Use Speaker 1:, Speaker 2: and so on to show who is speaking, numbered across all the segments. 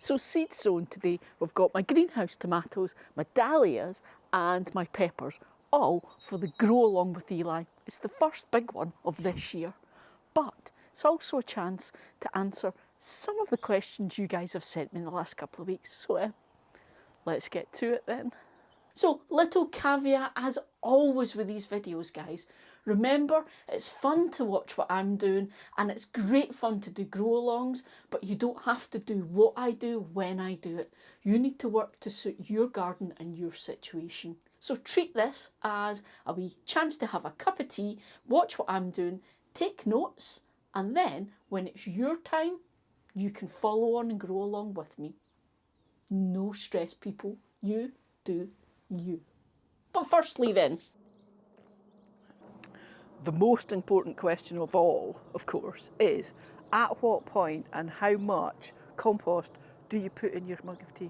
Speaker 1: So seed sown today, we've got my greenhouse tomatoes, my dahlias and my peppers, all for the Grow Along with Eli. It's the first big one of this year, but it's also a chance to answer some of the questions you guys have sent me in the last couple of weeks. So let's get to it then. So, little caveat as always with these videos, guys. Remember, it's fun to watch what I'm doing and it's great fun to do grow alongs, but you don't have to do what I do when I do it. You need to work to suit your garden and your situation. So treat this as a wee chance to have a cup of tea, watch what I'm doing, take notes, and then when it's your time, you can follow on and grow along with me. No stress, people. You do you. But firstly then, the most important question of all, of course, is at what point and how much compost do you put in your mug of tea?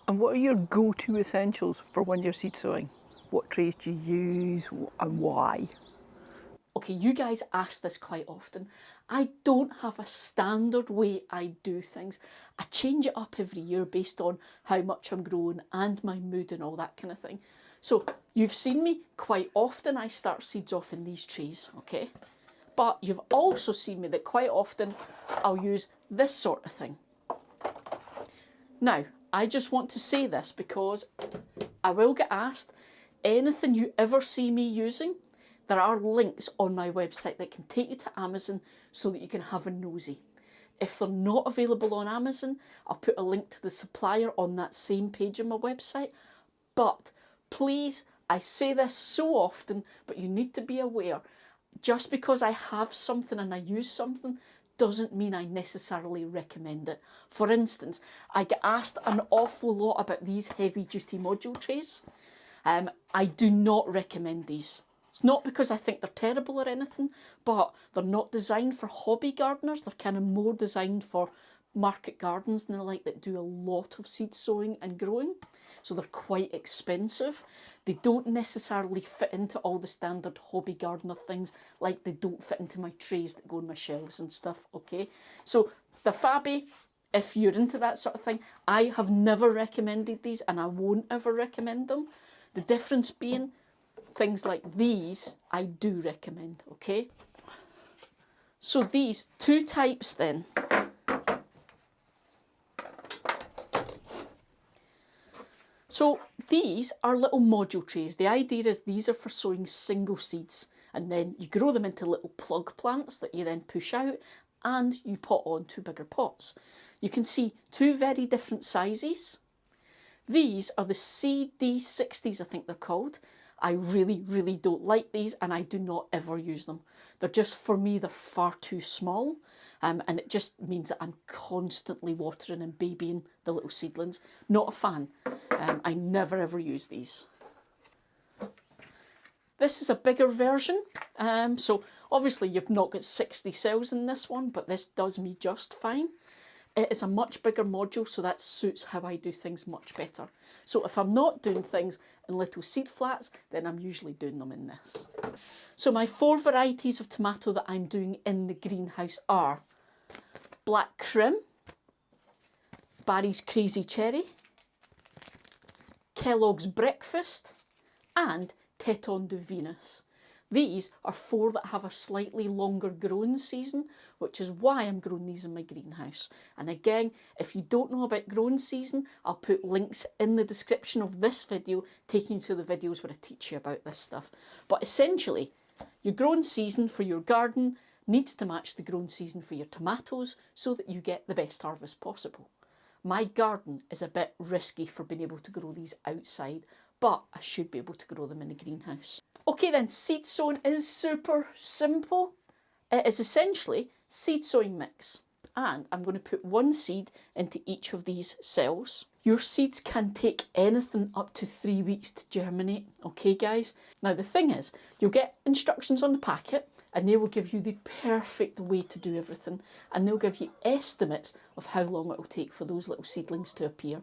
Speaker 1: And what are your go-to essentials for when you're seed sowing? What trays do you use and why? Okay, you guys ask this quite often. I don't have a standard way I do things. I change it up every year based on how much I'm growing and my mood and all that kind of thing. So you've seen me quite often I start seeds off in these trays, okay? But you've also seen me that quite often I'll use this sort of thing. Now, I just want to say this because I will get asked, anything you ever see me using, there are links on my website that can take you to Amazon so that you can have a nosy. If they're not available on Amazon, I'll put a link to the supplier on that same page on my website. But please, I say this so often, but you need to be aware, just because I have something and I use something doesn't mean I necessarily recommend it. For instance, I get asked an awful lot about these heavy duty module trays. I do not recommend these. It's not because I think they're terrible or anything, but they're not designed for hobby gardeners. They're kind of more designed for market gardens and the like that do a lot of seed sowing and growing. So they're quite expensive. They don't necessarily fit into all the standard hobby gardener things, like they don't fit into my trays that go on my shelves and stuff, okay? So the Fabi, if you're into that sort of thing, I have never recommended these and I won't ever recommend them. The difference being, things like these, I do recommend, okay? So these two types then. So these are little module trays. The idea is these are for sowing single seeds and then you grow them into little plug plants that you then push out and you pot onto bigger pots. You can see two very different sizes. These are the CD60s, I think they're called. I really don't like these and I do not ever use them. They're just, for me, they're far too small and it just means that I'm constantly watering and babying the little seedlings. Not a fan. I never ever use these. This is a bigger version. So obviously you've not got 60 cells in this one, but this does me just fine. It is a much bigger module, so that suits how I do things much better. So if I'm not doing things in little seed flats, then I'm usually doing them in this. So my 4 varieties of tomato that I'm doing in the greenhouse are Black Trifele, Barry's Crazy Cherry, Kellogg's Breakfast, and Teton de Venus. These are 4 that have a slightly longer growing season, which is why I'm growing these in my greenhouse. And again, if you don't know about growing season, I'll put links in the description of this video taking you to the videos where I teach you about this stuff. But essentially, your growing season for your garden needs to match the growing season for your tomatoes so that you get the best harvest possible. My garden is a bit risky for being able to grow these outside, but I should be able to grow them in the greenhouse. Okay then, seed sowing is super simple. It is essentially seed sowing mix. And I'm going to put 1 seed into each of these cells. Your seeds can take anything up to 3 weeks to germinate, okay guys? Now the thing is, you'll get instructions on the packet and they will give you the perfect way to do everything. And they'll give you estimates of how long it will take for those little seedlings to appear.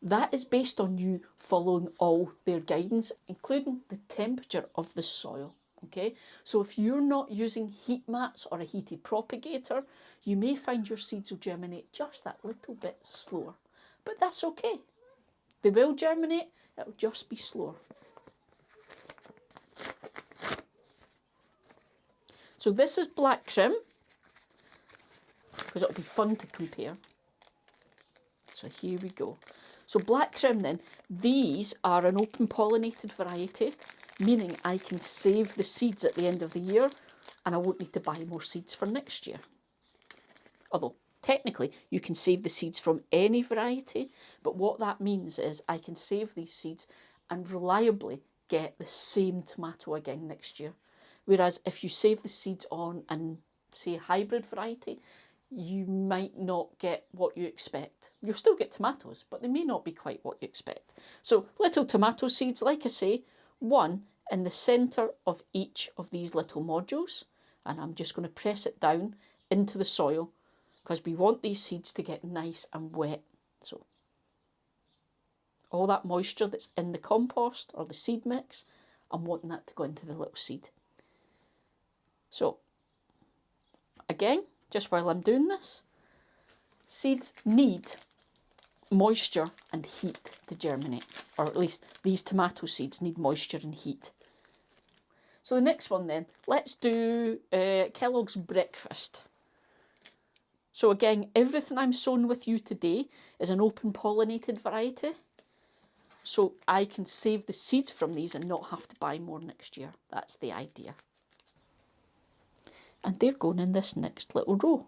Speaker 1: That is based on you following all their guidance, including the temperature of the soil. Okay, so if you're not using heat mats or a heated propagator, you may find your seeds will germinate just that little bit slower. But that's okay. They will germinate, it'll just be slower. So this is Black Crim, because it'll be fun to compare. So here we go. So Black Crim then, these are an open pollinated variety, meaning I can save the seeds at the end of the year and I won't need to buy more seeds for next year. Although technically you can save the seeds from any variety, but what that means is I can save these seeds and reliably get the same tomato again next year. Whereas if you save the seeds on and say a hybrid variety, you might not get what you expect. You'll still get tomatoes, but they may not be quite what you expect. So little tomato seeds, like I say, one in the centre of each of these little modules, and I'm just going to press it down into the soil because we want these seeds to get nice and wet. So all that moisture that's in the compost or the seed mix, I'm wanting that to go into the little seed. So again, just while I'm doing this, seeds need moisture and heat to germinate, or at least these tomato seeds need moisture and heat. So the next one then, let's do Kellogg's Breakfast. So again, everything I'm sowing with you today is an open pollinated variety. So I can save the seeds from these and not have to buy more next year. That's the idea. And they're going in this next little row.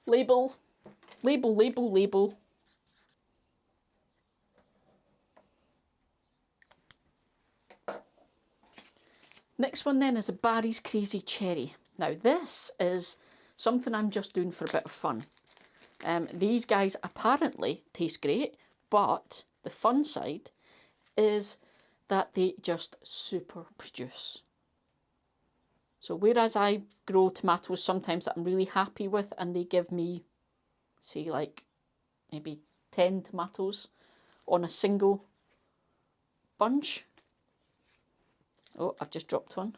Speaker 1: Label, label, label, label. Next one then is a Barry's Crazy Cherry. Now this is something I'm just doing for a bit of fun. These guys apparently taste great, but the fun side is that they just super produce. So whereas I grow tomatoes sometimes that I'm really happy with and they give me, say like maybe 10 tomatoes on a single bunch. Oh, I've just dropped one.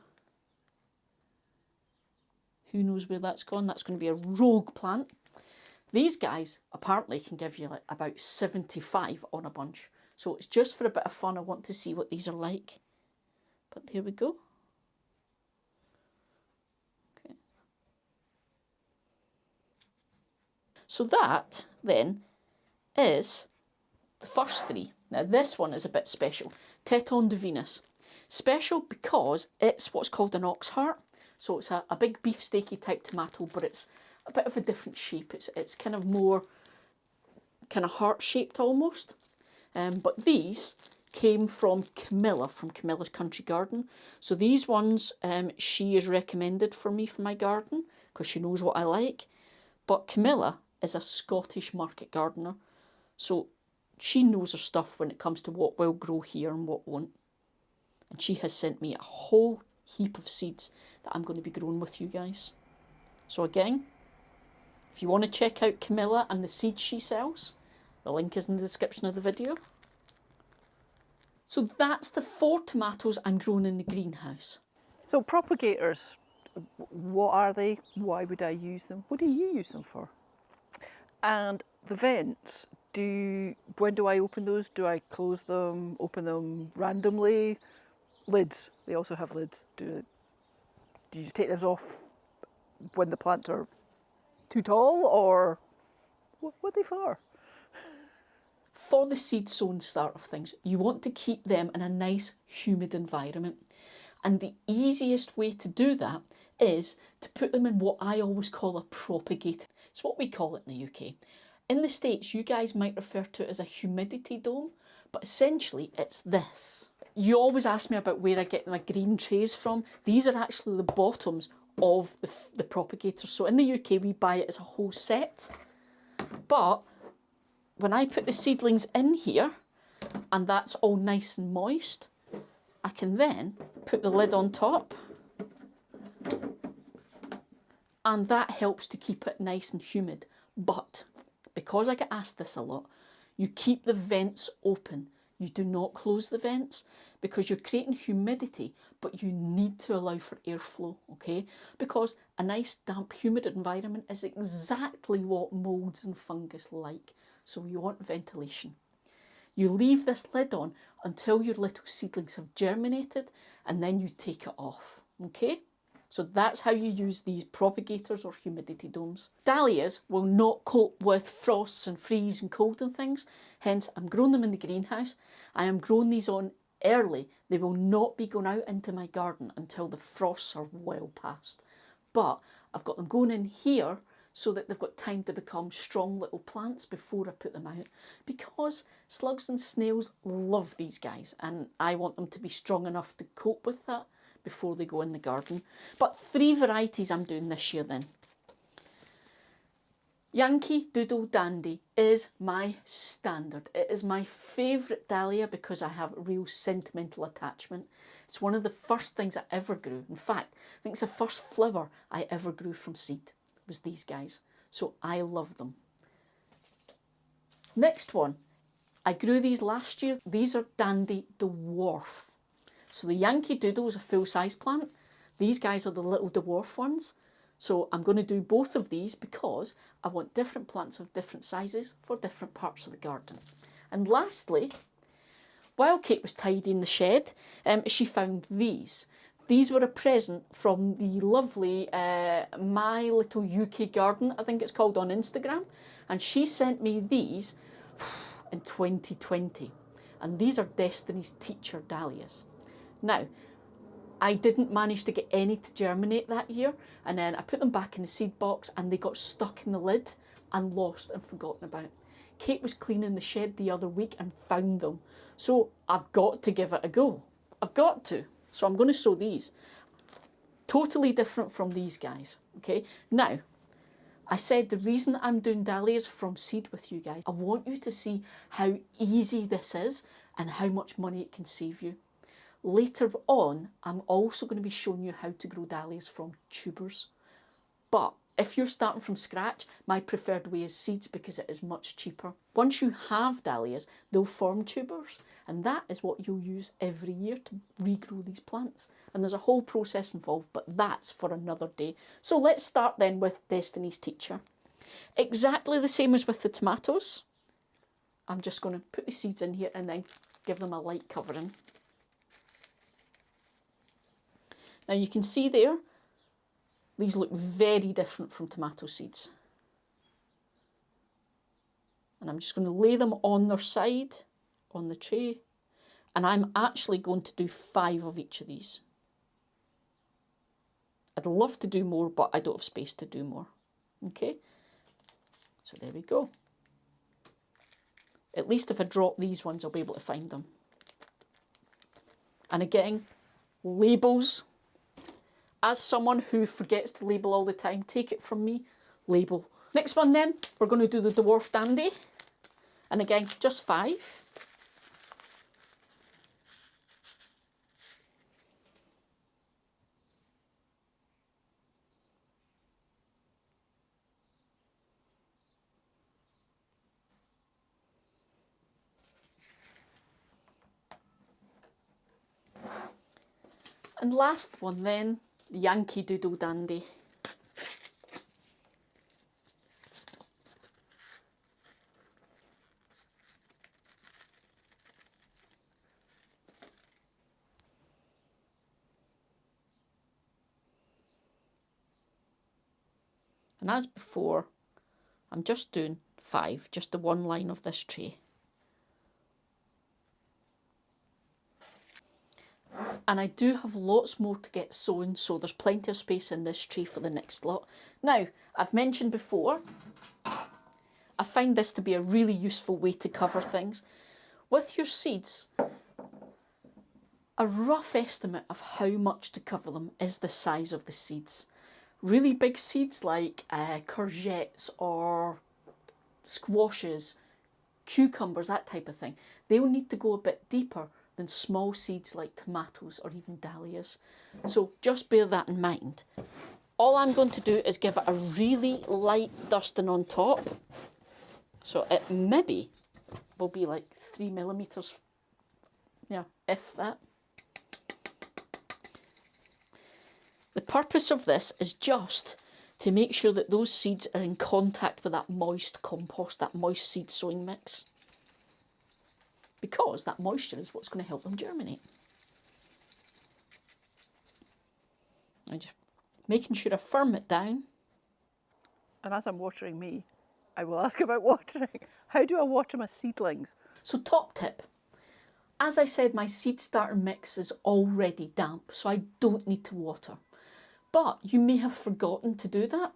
Speaker 1: Who knows where that's gone? That's going to be a rogue plant. These guys apparently can give you like about 75 on a bunch. So it's just for a bit of fun. I want to see what these are like. But there we go. Okay. So that then is the first three. Now this one is a bit special. Teton de Venus. Special because it's what's called an ox heart. So it's a big beefsteaky type tomato, but it's a bit of a different shape. It's kind of more kind of heart shaped almost. But these came from Camilla, from Camilla's Country Garden. So these ones she has recommended for me for my garden because she knows what I like. But Camilla is a Scottish market gardener. So she knows her stuff when it comes to what will grow here and what won't. And she has sent me a whole heap of seeds that I'm going to be growing with you guys. So again, if you want to check out Camilla and the seeds she sells, the link is in the description of the video. So that's the 4 tomatoes I'm growing in the greenhouse.
Speaker 2: So propagators, what are they? Why would I use them? What do you use them for? And the vents, when do I open those? Do I close them, open them randomly? Lids, they also have lids. Do you just take those off when the plants are too tall, or what are they for?
Speaker 1: For the seed sown start of things, you want to keep them in a nice humid environment. And the easiest way to do that is to put them in what I always call a propagator. It's what we call it in the UK. In the States, you guys might refer to it as a humidity dome, but essentially it's this. You always ask me about where I get my green trays from. These are actually the bottoms of the propagators. So in the UK, we buy it as a whole set. But when I put the seedlings in here, and that's all nice and moist, I can then put the lid on top, and that helps to keep it nice and humid. But because I get asked this a lot, you keep the vents open. You do not close the vents because you're creating humidity, but you need to allow for airflow, okay? Because a nice, damp, humid environment is exactly what moulds and fungus like. So you want ventilation. You leave this lid on until your little seedlings have germinated, and then you take it off, okay? So that's how you use these propagators or humidity domes. Dahlias will not cope with frosts and freeze and cold and things. Hence, I'm growing them in the greenhouse. I am growing these on early. They will not be going out into my garden until the frosts are well past. But I've got them going in here so that they've got time to become strong little plants before I put them out. Because slugs and snails love these guys, and I want them to be strong enough to cope with that before they go in the garden. But 3 varieties I'm doing this year then. Yankee Doodle Dandy is my standard. It is my favourite dahlia because I have real sentimental attachment. It's one of the first things I ever grew. In fact, I think it's the first flower I ever grew from seed, was these guys. So I love them. Next one, I grew these last year. These are Dandy Dwarf. So the Yankee Doodle is a full-size plant. These guys are the little dwarf ones. So I'm going to do both of these because I want different plants of different sizes for different parts of the garden. And lastly, while Kate was tidying the shed, she found these. These were a present from the lovely My Little UK Garden, I think it's called, on Instagram. And she sent me these in 2020. And these are Destiny's Teacher Dahlias. Now, I didn't manage to get any to germinate that year, and then I put them back in the seed box and they got stuck in the lid and lost and forgotten about. Kate was cleaning the shed the other week and found them. So I've got to give it a go. I've got to. So I'm going to sow these. Totally different from these guys, okay? Now, I said the reason I'm doing dahlias from seed with you guys, I want you to see how easy this is and how much money it can save you. Later on, I'm also going to be showing you how to grow dahlias from tubers. But if you're starting from scratch, my preferred way is seeds because it is much cheaper. Once you have dahlias, they'll form tubers, and that is what you'll use every year to regrow these plants. And there's a whole process involved, but that's for another day. So let's start then with Destiny's Teacher. Exactly the same as with the tomatoes. I'm just going to put the seeds in here and then give them a light covering. Now you can see there, these look very different from tomato seeds. And I'm just going to lay them on their side, on the tray. And I'm actually going to do 5 of each of these. I'd love to do more, but I don't have space to do more. Okay, so there we go. At least if I drop these ones, I'll be able to find them. And again, labels. As someone who forgets to label all the time, take it from me, label. Next one then, we're going to do the Dwarf Dandy. And again, just 5. And last one then, Yankee Doodle Dandy. And as before, I'm just doing 5, just the one line of this tray. And I do have lots more to get sown, so there's plenty of space in this tray for the next lot. Now, I've mentioned before, I find this to be a really useful way to cover things. With your seeds, a rough estimate of how much to cover them is the size of the seeds. Really big seeds like courgettes or squashes cucumbers, that type of thing, they'll need to go a bit deeper than small seeds like tomatoes or even dahlias. So just bear that in mind. All I'm going to do is give it a really light dusting on top. So it maybe will be like 3 millimeters, yeah, if that. The purpose of this is just to make sure that those seeds are in contact with that moist compost, that moist seed sowing mix. Because that moisture is what's going to help them germinate. I'm just making sure I firm it down.
Speaker 2: And as I'm watering me, I will ask about watering. How do I water my seedlings?
Speaker 1: So top tip, as I said, my seed starter mix is already damp, so I don't need to water. But you may have forgotten to do that.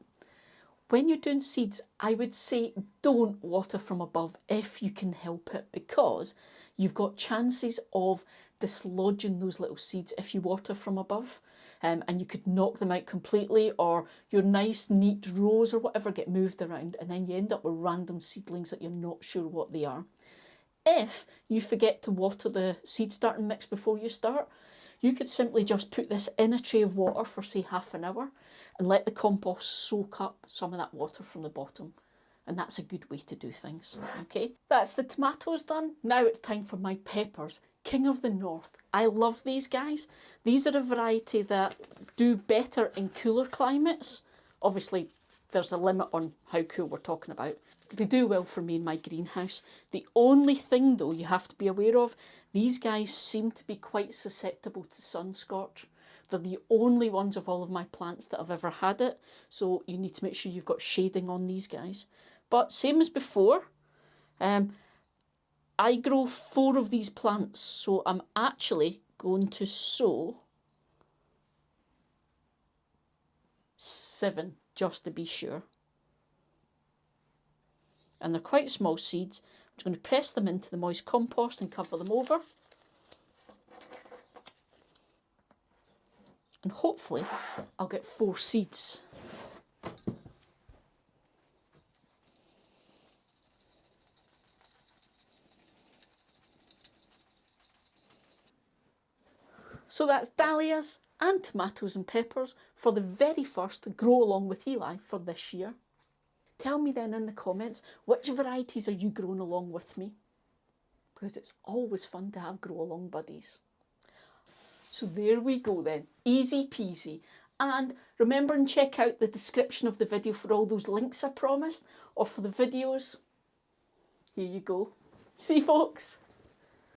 Speaker 1: When you're doing seeds, I would say don't water from above if you can help it, because you've got chances of dislodging those little seeds if you water from above, and you could knock them out completely, or your nice neat rows or whatever get moved around, and then you end up with random seedlings that you're not sure what they are. If you forget to water the seed starting mix before you start, you could simply just put this in a tray of water for say half an hour and let the compost soak up some of that water from the bottom. And that's a good way to do things, okay? That's the tomatoes done. Now it's time for my peppers. King of the North. I love these guys. These are a variety that do better in cooler climates. Obviously, there's a limit on how cool we're talking about. They do well for me in my greenhouse. The only thing though you have to be aware of, these guys seem to be quite susceptible to sun scorch. They're the only ones of all of my plants that have ever had it, so you need to make sure you've got shading on these guys. But same as before, I grow 4 of these plants, so I'm actually going to sow 7 just to be sure. And they're quite small seeds. I'm just going to press them into the moist compost and cover them over. And hopefully I'll get 4 seeds. So that's dahlias and tomatoes and peppers for the very first Grow Along with Eli for this year. Tell me then in the comments, which varieties are you growing along with me? Because it's always fun to have grow along buddies. So there we go then, easy peasy. And remember and check out the description of the video for all those links I promised, or for the videos. Here you go. See folks?